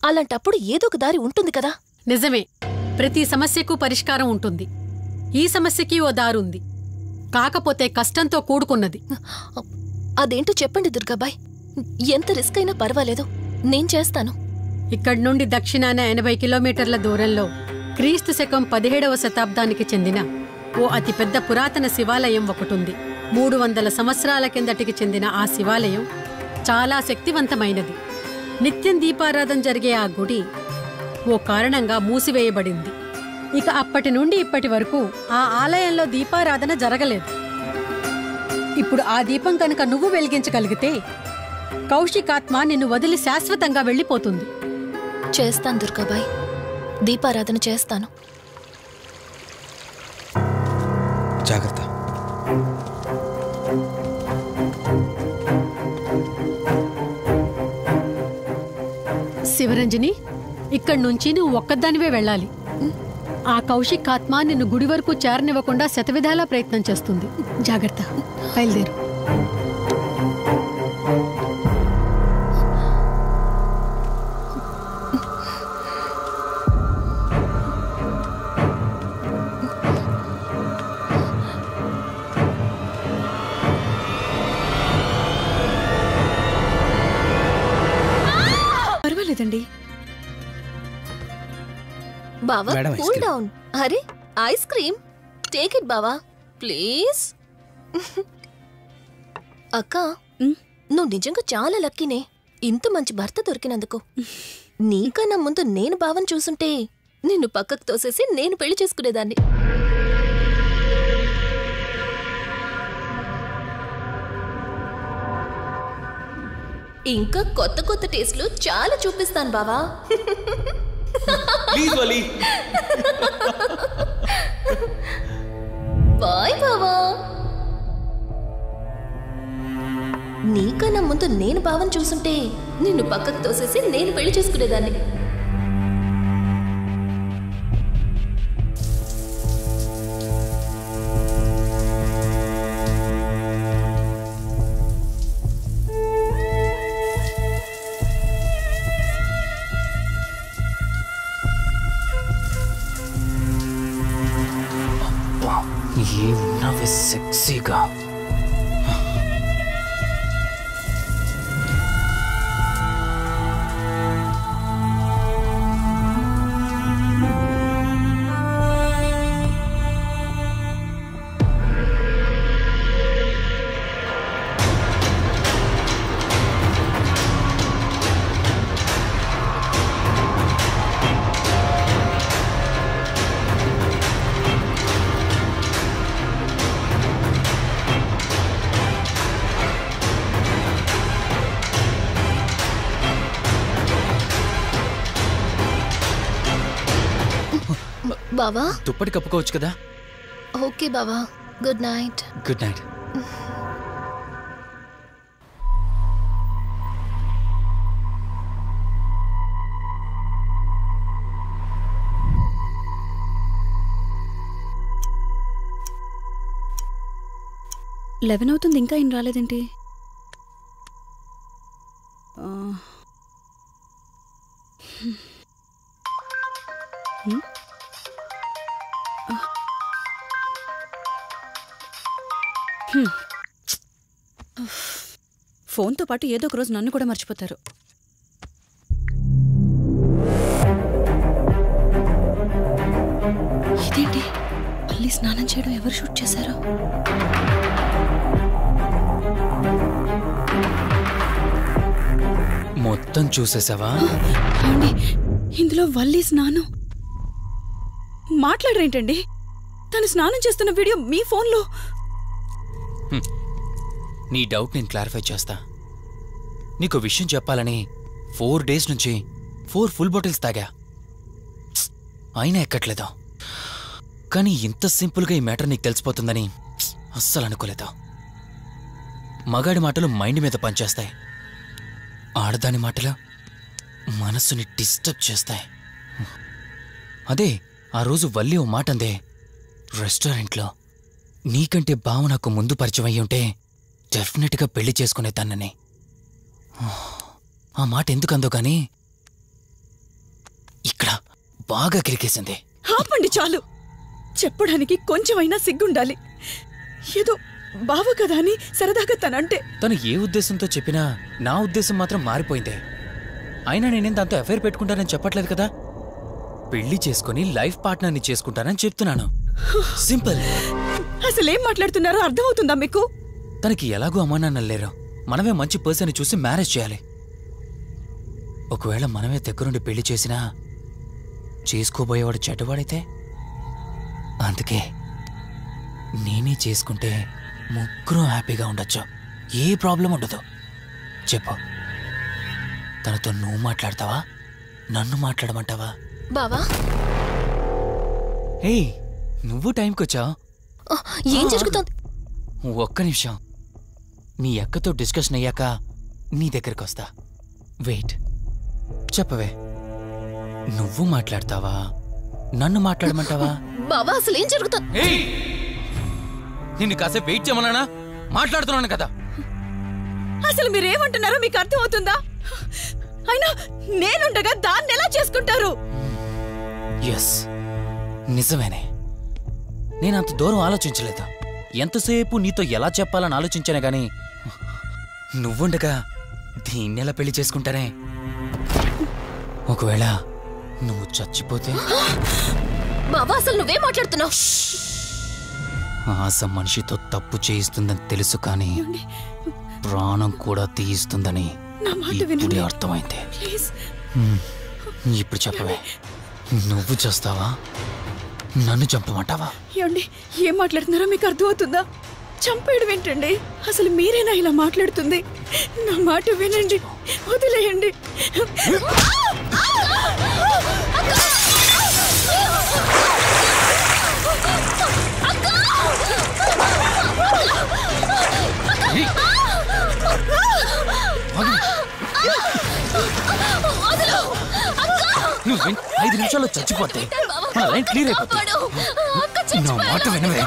అలాంటప్పుడు ఏదో ఒక దారి ఉంటుంది కదా. నిజమే, ప్రతి సమస్యకు పరిష్కారం ఉంటుంది. ఈ సమస్యకి ఓ దారుంది, కాకపోతే కష్టంతో కూడుకున్నది. అదేంటో చెప్పండి దుర్గాబాయ్. ఎంత రిస్క్ అయినా పర్వాలేదు, నేను చేస్తాను. ఇక్కడి నుండి దక్షిణాన 80 కిలోమీటర్ల దూరంలో క్రీస్తు శకం 17వ శతాబ్దానికి చెందిన ఓ అతిపెద్ద పురాతన శివాలయం ఒకటుంది. 300 సంవత్సరాల కిందటికి చెందిన ఆ శివాలయం చాలా శక్తివంతమైనది. నిత్యం దీపారాధన జరిగే ఆ గుడి ఓ కారణంగా మూసివేయబడింది. ఇక అప్పటి నుండి ఇప్పటి వరకు ఆ ఆలయంలో దీపారాధన జరగలేదు. ఇప్పుడు ఆ దీపం కనుక నువ్వు వెలిగించగలిగితే కౌశికాత్మ నిన్ను వదిలి శాశ్వతంగా వెళ్ళిపోతుంది. చేస్తాను దుర్గాబాయ్, దీపారాధన చేస్తాను. జాగ్రత్త. శివరంజని, ఇక్కడి నుంచి నువ్వు ఒక్కదానివే వెళ్ళాలి. ఆ కౌశిక్ ఆత్మ నిన్ను గుడి వరకు చేరనివ్వకుండా శతవిధాలా ప్రయత్నం చేస్తుంది. జాగ్రత్త, బయలుదేరు. పర్వాలేదండి బావా, madam, ice cool cream. Down. అరే ఐస్ క్రీమ్, టేక్ ఇట్ బావా ప్లీజ్. అక్క, నువ్వు నిజంగా చాలా లక్కీనే, ఇంత మంచి భర్త దొరికినందుకు. నీకన్నా ముందు నేను బావని చూసుంటే నిన్ను పక్కకు తోసేసి నేను పెళ్లి చేసుకునేదాన్ని. ఇంకా కొత్త కొత్త టేస్ట్లు చాలా చూపిస్తాను బావా. Please Vali. బాయ్ బావా. నీకన్నా ముందు నేను బావని చూసుంటే నిన్ను పక్కకు తోసేసి నేను పెళ్లి చేసుకునేదాన్ని. ఏమున్నావే సెక్సీగా. బావా దుప్పటి కప్పుకోవచ్చు కదా. ఓకే బావా, good night. Good night. Eleven అవుతుంది, ఇంకా ఏం రాలేదేంటి? ఫోన్తో పాటు ఏదో ఒక రోజు నన్ను కూడా మర్చిపోతారు. ఇదేంటి మళ్ళీ స్నానం చేయడం ఎవరు షూట్ చేశారో? మొత్తం చూసేసావా? అండి ఇందులో వల్లి స్నానం మాట్లాడరేంటండి? తను స్నానం చేస్తున్న వీడియో మీ ఫోన్లో. నీ డౌట్ నేను క్లారిఫై చేస్తా. నీకు విషయం చెప్పాలని 4 days నుంచి 4 full bottles తాగా. అయినా ఎక్కట్లేదు. కానీ ఇంత సింపుల్గా ఈ మ్యాటర్ నీకు తెలిసిపోతుందని అస్సలు అనుకోలేదు. మగాడి మాటలు మైండ్ మీద పనిచేస్తాయి, ఆడదాని మాటలు మనస్సుని డిస్టర్బ్ చేస్తాయి. అదే ఆ రోజు వల్లి ఓ మాట అందే రెస్టారెంట్లో, నీకంటే బావ నాకు ముందు పరిచయం అయ్యి ఉంటే డెఫినెట్గా పెళ్లి చేసుకునేదాన్నని. ఆ మాట ఎందుకు అందో కానీ ఇక్కడ బాగా కిరికేసింది. ఆపండి చాలు. చెప్పడానికి కొంచెమైనా సిగ్గుండాలి. ఏదో బావ కదా అని సరదాగా తనంటే. తను ఏ ఉద్దేశంతో చెప్పినా నా ఉద్దేశం మాత్రం మారిపోయిందే. అయినా నేనేం దాంతో అఫైర్ పెట్టుకుంటానని చెప్పట్లేదు కదా. పెళ్లి చేసుకుని లైఫ్ పార్ట్నర్ని చేసుకుంటానని చెప్తున్నాను. సింపుల్. అసలేం మాట్లాడుతున్నారో అర్థమవుతుందా మీకు? తనకి ఎలాగో అమ్మానాన్నలు లేరు. మనమే మంచి పర్సన్ చూసి మ్యారేజ్ చేయాలి. ఒకవేళ మనమే దగ్గరుండి పెళ్లి చేసినా చేసుకోబోయేవాడు చెడ్డవాడైతే. అందుకే నేనే చేసుకుంటే ముగ్గురు హ్యాపీగా ఉండొచ్చు, ఏ ప్రాబ్లం ఉండదు. చెప్పు, తనతో నువ్వు మాట్లాడతావా, నన్ను మాట్లాడమంటావా? బావా ఏయ్, నువ్వు టైంకొచ్చావు. ఏం జరుగుతోంది? ఒక్క నిమిషం. మీ అక్కతో డిస్కషన్ అయ్యాక నీ దగ్గరికి వస్తా. వెయిట్. చెప్పవే, నువ్వు మాట్లాడతావా, నన్ను మాట్లాడమంటావా? బావా అసలు ఏం జరుగుతోంది? నిన్ను కాసేపు వెయిట్ చేయమన్నానా? మాట్లాడుతున్నాను కదా. అసలు మీరేమంటున్నారో మీకు అర్థమవుతుందా? అయినా నేనుండగా దాన్ని ఎలా చేసుకుంటారు? ఎస్, నిజమేనే. నేనంత దూరం ఆలోచించలేదు. ఎంతసేపు నీతో ఎలా చెప్పాలని ఆలోచించానే గాని నువ్వుండగా దీన్నెలా పెళ్లి చేసుకుంటానే? ఒకవేళ నువ్వు చచ్చిపోతే? బావా అసలు నువ్వే మాట్లాడుతున్నావు? ఆశ మనిషితో తప్పు చేయిస్తుందని తెలుసు, కానీ ప్రాణం కూడా తీయిస్తుందని ఇప్పుడే అర్థమైంది. ఇప్పుడు చెప్పవే, నువ్వు చేస్తావా, నన్ను చంపమంటావా? ఏమండి, ఏం మాట్లాడుతున్నారో మీకు అర్థమవుతుందా? చంపేయడం ఏంటండి? అసలు మీరేనా ఇలా మాట్లాడుతుంది? నా మాట వినండి. వదిలేయండి. నువ్వు 5 నిమిషాల్లో చచ్చిపోతే మన లైన్ క్లియర్ అయిపోతుంది. నా మాట వినవే.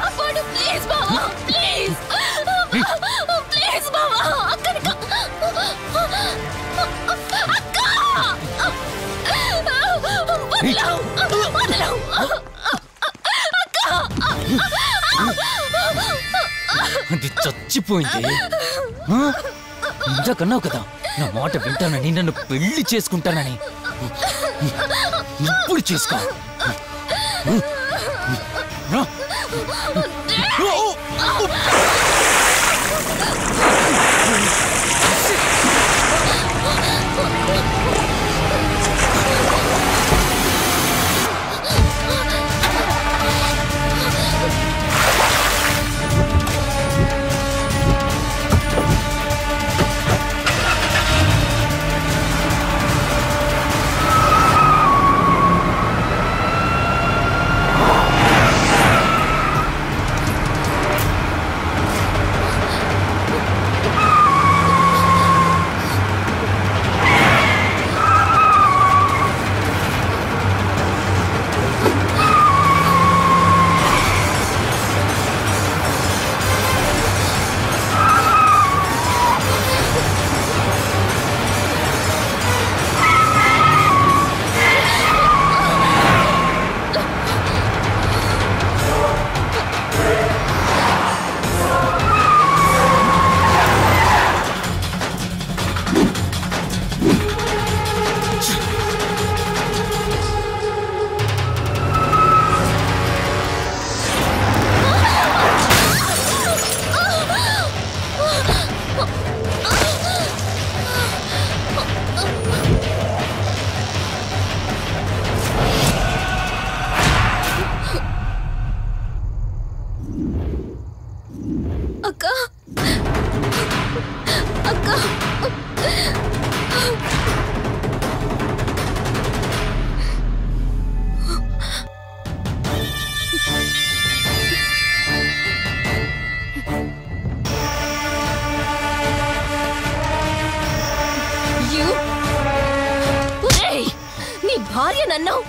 అది చచ్చిపోయింది. ఇంతకన్నావు కదా నా మాట వింటానని, నన్ను పెళ్లి చేసుకుంటానని. ఇప్పుడు చేసుకో. భార్యనన్నావు,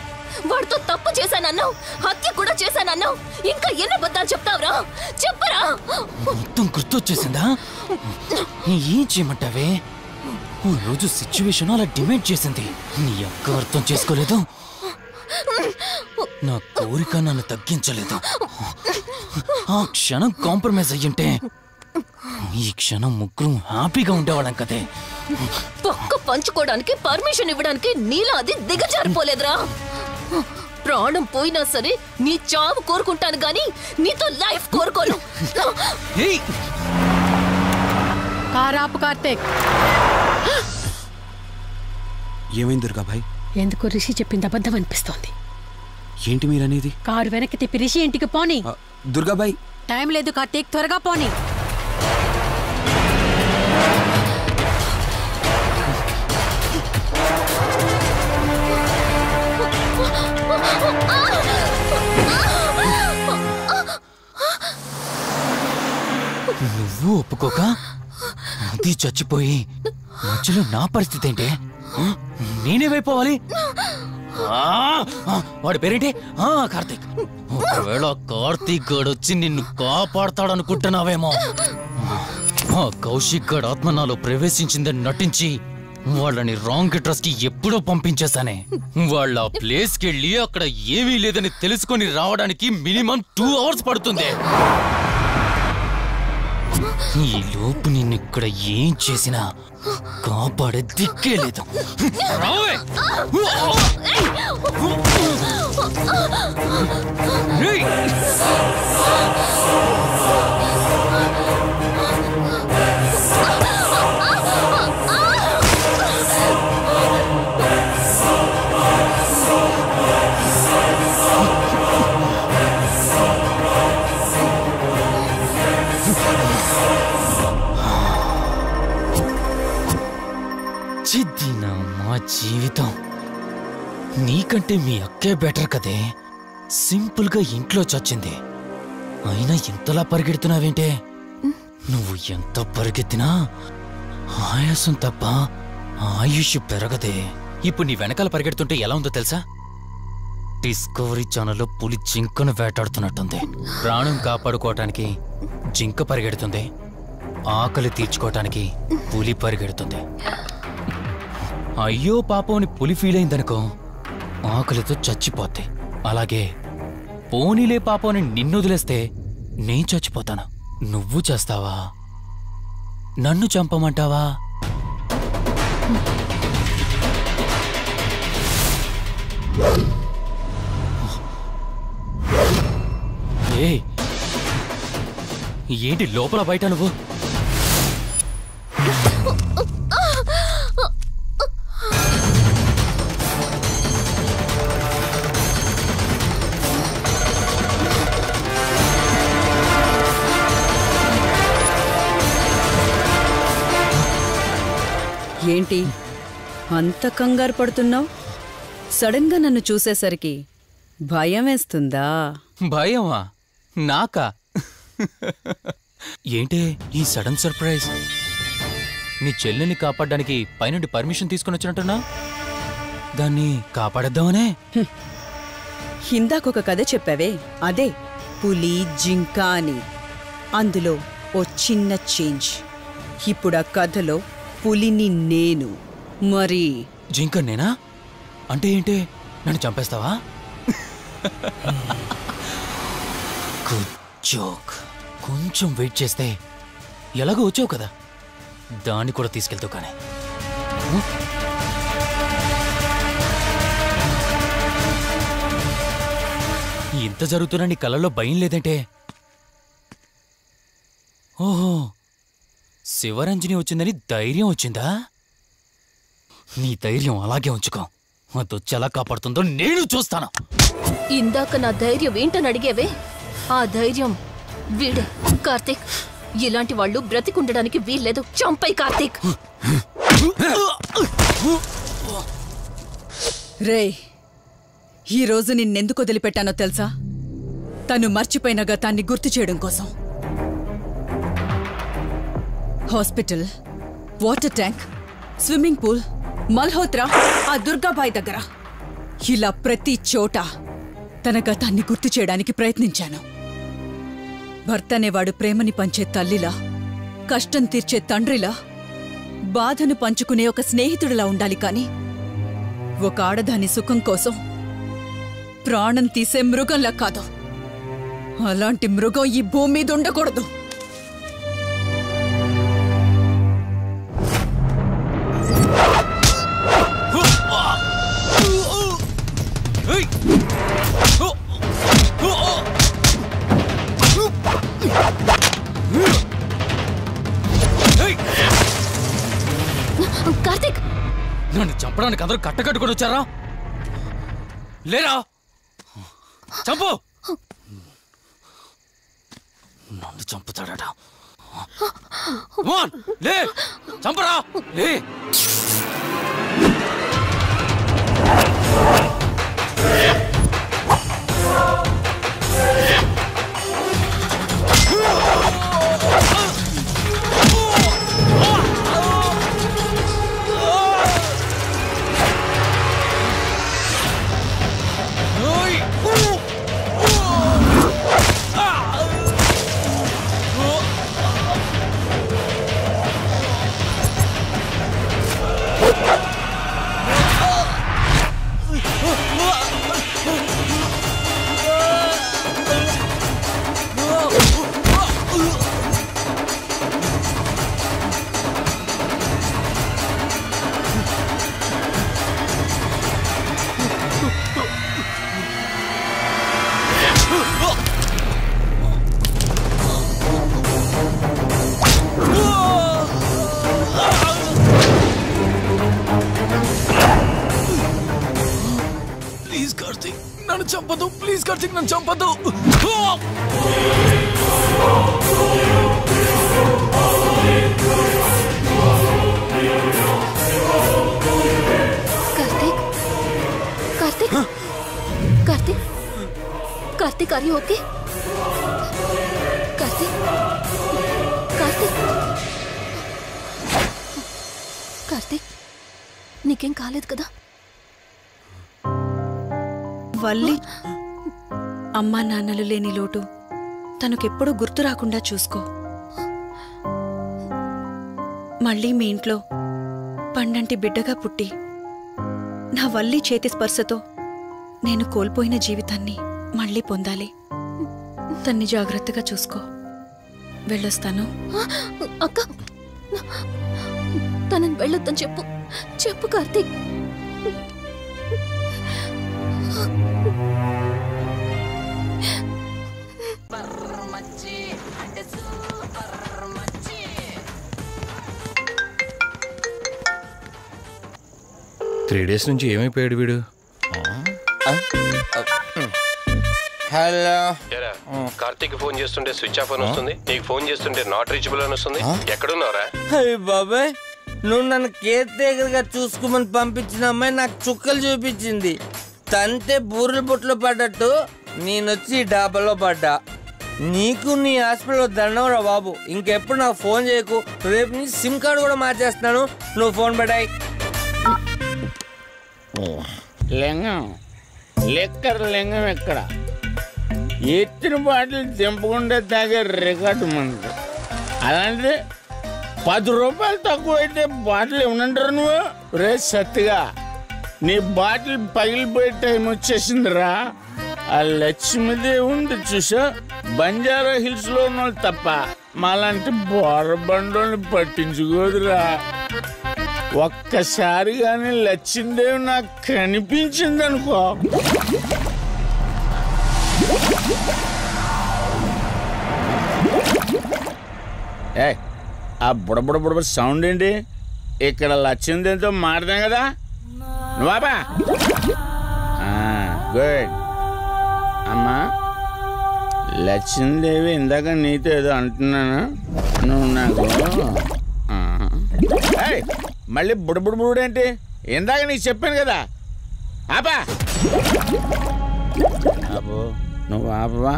వాడితో తప్పు చేశానన్నావు, హత్య కూడా చేశానన్నావు. ఇంకా ఎన్ని అబద్ధాలు చెప్తావురా? చెప్పరా? మొత్తం గుర్తొచ్చేసిందా? ఏం చేయమంటావే? ఓ రోజు సిచ్యువేషన్ అలా డిమాండ్ చేసింది. నీ అక్క అర్థం చేసుకోలేదు. నా కోరిక నన్ను తగ్గించలేదు. ఆ క్షణం కాంప్రమైజ్ అయ్యుంటే ఈ క్షణం ముగ్గురు హ్యాపీగా ఉండేవాళ్ళం కదే. పక్క పంచుకోవడానికి పర్మిషన్ ఇవ్వడానికి నీలా అది దిగజారిపోలేదురా. ప్రాణం పోయినా సరే నీ చావు కోరుకుంటాను గాని నీతో లైఫ్ కోరుకోను. కారాపు కార్తీక్. ఏమైంది దుర్గాభాయ్? ఎందుకు రిషి చెప్పింది అబద్ధం అనిపిస్తోంది. ఏంటి మీరనేది? కారు వెనక్కి తిప్పి రిషి ఇంటికి పోని. దుర్గాభాయ్ టైం లేదు కార్తీక్, త్వరగా పోని. నువ్వు ఒప్పుకోక అది చచ్చిపోయి మధ్యలో నా పరిస్థితి ఏంటి? నేనేమైపోవాలి? వాడి పేరేంటి? కార్తీక్. ఒకవేళ కార్తీక్ గడు వచ్చి నిన్ను కాపాడతాడనుకుంటున్నావేమో. ఆ కౌశిక్ గడ్ ఆత్మ నాలో ప్రవేశించిందని నటించి వాళ్ళని రాంగ్ అడ్రస్ కి ఎప్పుడో పంపించేశానే. వాళ్ళ ప్లేస్ కి వెళ్ళి అక్కడ ఏమీ లేదని తెలుసుకొని రావడానికి మినిమం 2 hours పడుతుంది. ఈ లోపు నిన్నిక్కడ ఏం చేసినా కాపాడే దిక్కే లేదు. చిద్దినా మా జీవితం. నీకంటే మీ అక్కే బెటర్ కదే. సింపుల్గా ఇంట్లో చచ్చింది. అయినా ఇంతలా పరిగెడుతున్నావేంటే? నువ్వు ఎంత పరిగెత్తినా ఆయాసం తప్ప ఆయుష్ పెరగదే. ఇప్పుడు నీ వెనకాల పరిగెడుతుంటే ఎలా ఉందో తెలుసా? డిస్కవరీ ఛానల్లో పులి జింకను వేటాడుతున్నట్టుంది. ప్రాణం కాపాడుకోవటానికి జింక పరిగెడుతుంది, ఆకలి తీర్చుకోవటానికి పులి పరిగెడుతుంది. అయ్యో పాపం అని పులి ఫీల్ అయిందనుకో, ఆకలితో చచ్చిపోద్ది. అలాగే పోనీలే పాపం అని నిన్ను వదిలేస్తే నేను చచ్చిపోతాను. నువ్వు చేస్తావా? నన్ను చంపమంటావా? ఏంటి లోపల బయట నువ్వు? ఏంటి అంత కంగారు పడుతున్నావు? సడన్ గా నన్ను చూసేసరికి భయం వేస్తుందా? భయమా? నాకా? ఏంటే ఈ సడన్ సర్ప్రైజ్? నీ చెల్లెల్ని కాపాడడానికి పైనుండి పర్మిషన్ తీసుకుని వచ్చినట్టున్నా? దాన్ని కాపాడేద్దామనే? ఇందాకొక కథ చెప్పావే, అదే పులి జింక అని. అందులో ఓ చిన్న చేంజ్. ఇప్పుడు ఆ కథలో పులిని నేను. మరి జింక నేనా? అంటే ఏంటి? నన్ను చంపేస్తావా? Good joke. కొంచెం వెయిట్ చేస్తే ఎలాగో వచ్చావు కదా, దాన్ని కూడా తీసుకెళ్తావు. కానీ ఇంత జరుగుతున్నా నీ కళ్ళల్లో భయం లేదంటే? ఓహో, శివరంజని వచ్చిందని ధైర్యం వచ్చిందా? నీ ధైర్యం అలాగే ఉంచుకో. అదొచ్చి ఎలా కాపాడుతుందో నేను చూస్తాను. ఇందాక నా ధైర్యం ఏంటని అడిగేవే, ఆ ధైర్యం వీడే కార్తీక్. ఇలాంటి వాళ్ళు బ్రతికుండడానికి వీల్లేదు. చంపై కార్తీక్. రే, ఈరోజు నిన్నెందుకు వదిలిపెట్టానో తెలుసా? తను మర్చిపోయిన గతాన్ని గుర్తు చేయడం కోసం. Hospital, water tank, swimming pool, Malhotra, ఆ దుర్గాబాయ్ దగ్గర, ఇలా ప్రతి చోట తన గతాన్ని గుర్తు చేయడానికి ప్రయత్నించాను. భర్తనేవాడు ప్రేమని పంచే తల్లిలా, కష్టం తీర్చే తండ్రిలా, బాధను పంచుకునే ఒక స్నేహితుడిలా ఉండాలి. కాని ఒక ఆడదాని సుఖం కోసం ప్రాణం తీసే మృగంలా కాదు. అలాంటి మృగం ఈ భూమి మీద ఉండకూడదు. కార్తీక్, నన్ను చంపడానికి అందరూ కట్టకట్టుకొని వచ్చారా? లేరా? చంపు! నన్ను చంపుతాడట. లే, చంపరా! లే! నన్ను చంపదు, ప్లీజ్ కార్తీక్, నన్ను చంపదు. You okay? కార్తీక్, కార్తీక్, కార్తీక్, నీకేం కాలేదు కదా? వల్లి అమ్మా నాన్నలు లేని లోటు తనకెప్పుడూ గుర్తు రాకుండా చూసుకో. మళ్ళీ మీ ఇంట్లో పండంటి బిడ్డగా పుట్టి నా వల్లి చేతి స్పర్శతో నేను కోల్పోయిన జీవితాన్ని మళ్ళీ పొందాలి. తన్ని జాగ్రత్తగా చూసుకో. వెళ్ళొస్తాను. అక్క, తనని వెళ్ళొద్దని చెప్పు. చెప్పు కార్తీక్. త్రీ డేస్ నుంచి ఏమైపోయాడు వీడు? హలో, కార్తీక్ ఫోన్ చేస్తుంటే స్విచ్ ఆఫ్ అని వస్తుంది, నీకు ఫోన్ చేస్తుంటే నాట్ రీచబుల్ అని వస్తుంది. ఎక్కడున్నారా? అయ్యి బాబాయ్, నువ్వు నన్ను కేర్ టేకర్గా చూసుకోమని పంపించిన అమ్మాయి నాకు చుక్కలు చూపించింది. తంతే బూరెల బుట్టలో పడ్డట్టు నేనొచ్చి డాబాలో పడ్డా. నీకు నీ హాస్పిటల్లో దండంరా బాబు. ఇంకెప్పుడు నాకు ఫోన్ చేయకు. రేపు నీ సిమ్ కార్డు కూడా మార్చేస్తున్నాను. నువ్వు ఫోన్ పడాయి. లింగం లెక్కర లింగం ఎక్కడ? ఎత్తిన బాటిల్ తెంపకుండా తాగే రికార్డు మనది. అలాంటిది 10 రూపాయలు తక్కువ అయితే బాటిల్ ఏమనంటారు నువ్వు? రే సత్తిగా, నీ బాటిల్ పగిలిపోయే టైం వచ్చేసిందిరా. ఆ లక్ష్మీదేవి ఉంది చూసా, బంజారా హిల్స్ లో ఉన్న తప్ప మాలాంటి బోరబండోని పట్టించుకోదురా. ఒక్కసారి కానీ లక్ష్మీదేవి నాకు కనిపించింది అనుకో, ఆ బుడబుడ సౌండ్ ఏంటి? ఇక్కడ లక్ష్మీదేవితో మాడదాం కదా నువ్వా? గుడ్ అమ్మా. లక్ష్మీదేవి ఇందాక నీతో ఏదో అంటున్నాను, నువ్వు నాకు మళ్ళీ బుడబుడు ఏంటి? ఇందాక నీకు చెప్పాను కదా ఆపా. ఆపో, నువ్వు ఆపవా?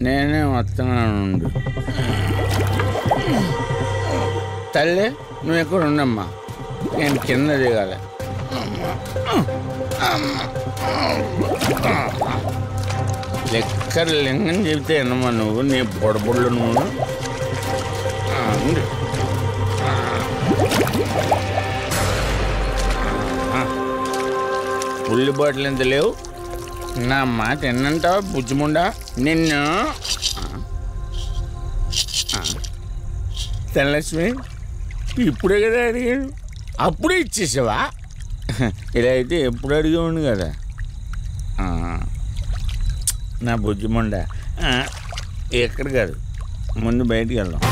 నేనే వస్తున్నాను. తల్లి నువ్వు ఎక్కడ ఉండమ్మా, నేను కింద దిగాలి. లెక్కర లింగం చెబితే ఎన్నమ్మా నువ్వు, నీ బొడబుళ్ళు నువ్వు. పుల్లి బాటిల్ ఎంత లేవు, నా మాట ఎన్నంటావా బుజ్జిముండా నిన్ను? ధనలక్ష్మి, ఇప్పుడే కదా అడిగాడు, అప్పుడే ఇచ్చేసావా? ఇలా అయితే ఎప్పుడు అడిగేవాడు కదా నా బుజ్జిముండా. ఎక్కడ కాదు, ముందు బయటికి వెళ్దాం.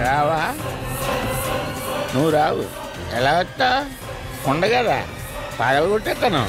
రావా? నువ్వు రావు, ఎలా వస్తా? కొండ కదా, పగలగొట్టేస్తాను.